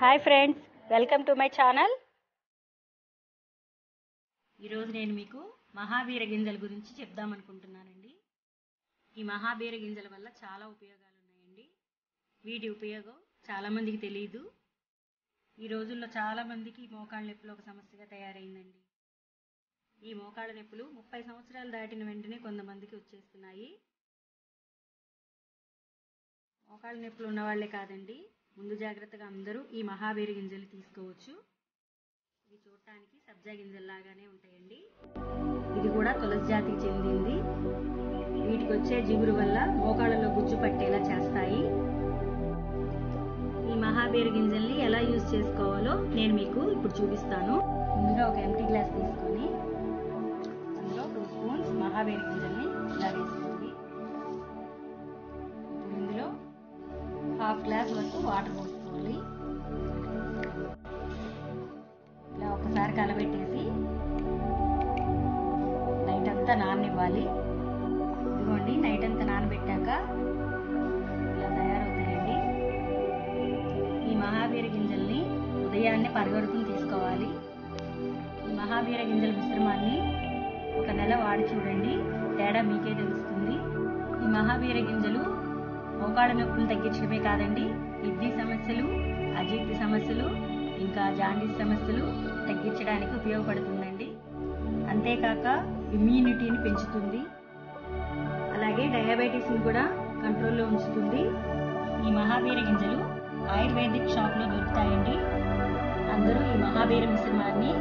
Hi friends, welcome to my channel. ఈరోజు నేను మీకు మహాబీర గింజల గురించి చెప్దామనుకుంటున్నానండి. ఈ మహాబీర గింజల వల్ల చాలా ఉపయోగాలు ఉన్నాయండి. వీటి ఉపయోగం చాలామందికి తెలియదు. ఈ రోజుల్లో చాలామందికి మోకాళ్ళ నొప్పులు ఒక సమస్యగా తయారైందండి. ఈ మోకాళ్ళ నొప్పులు 30 సంవత్సరాలు దాటిన వెంటనే కొంతమందికి వచ్చేస్తున్నాయి. మోకాళ్ళ నొప్పులు ఉన్నవాళ్లే కాదండి, ముందు జాగ్రత్తగా అందరూ ఈ మహాబీర గింజలు తీసుకోవచ్చు. ఇవి చూడటానికి సబ్జా గింజల్లాగానే ఉంటాయండి. ఇది కూడా తులసి జాతికి చెందింది. వీటికి వచ్చే జిగురు వల్ల మోకాళ్ళలో గుజ్జు పట్టేలా చేస్తాయి. ఈ మహాబీర గింజల్ని ఎలా యూజ్ చేసుకోవాలో నేను మీకు ఇప్పుడు చూపిస్తాను. ముందుగా ఒక ఎంటీ గ్లాస్ తీసుకొని అందులో 2 స్పూన్స్ మహాబీర గింజల్ని ఇలా వేసుకోండి. ఇప్పుడు ఇందులో 1/2 గ్లాస్ వరకు వాటర్ పోసుకోవాలి. ఇలా ఒకసారి కలబెట్టేసి నైట్ అంతా నాననివ్వాలి. ఇదిగోండి, నైట్ అంతా నానబెట్టాక ఇలా తయారవుతాయండి. ఈ మహాబీర గింజల్ని ఉదయాన్నే పరగడుపుని తీసుకోవాలి. ఈ మహాబీర గింజల మిశ్రమాన్ని ఒక నెల వాడి చూడండి, తేడా మీకే తెలుస్తుంది. ఈ మహాబీర గింజలు మోకాళ్ళ నొప్పులు తగ్గించడమే కాదండి, కిడ్నీ సమస్యలు, అజీర్తి సమస్యలు, ఇంకా జాండీస్ సమస్యలు తగ్గించడానికి ఉపయోగపడుతుందండి. అంతేకాక ఇమ్యూనిటీని పెంచుతుంది. అలాగే డయాబెటీస్ని కూడా కంట్రోల్లో ఉంచుతుంది. ఈ మహాబీర గింజలు ఆయుర్వేదిక్ షాప్లో దొరుకుతాయండి. అందరూ ఈ మహాబీర మిశ్రమాన్ని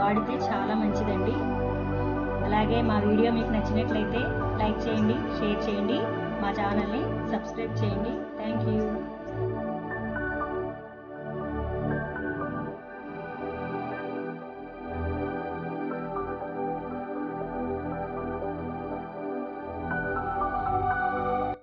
వాడితే చాలా మంచిదండి. అలాగే మా వీడియో మీకు నచ్చినట్లయితే లైక్ చేయండి, షేర్ చేయండి, మా ఛానల్ని సబ్స్క్రైబ్ చేయండి. Thank you.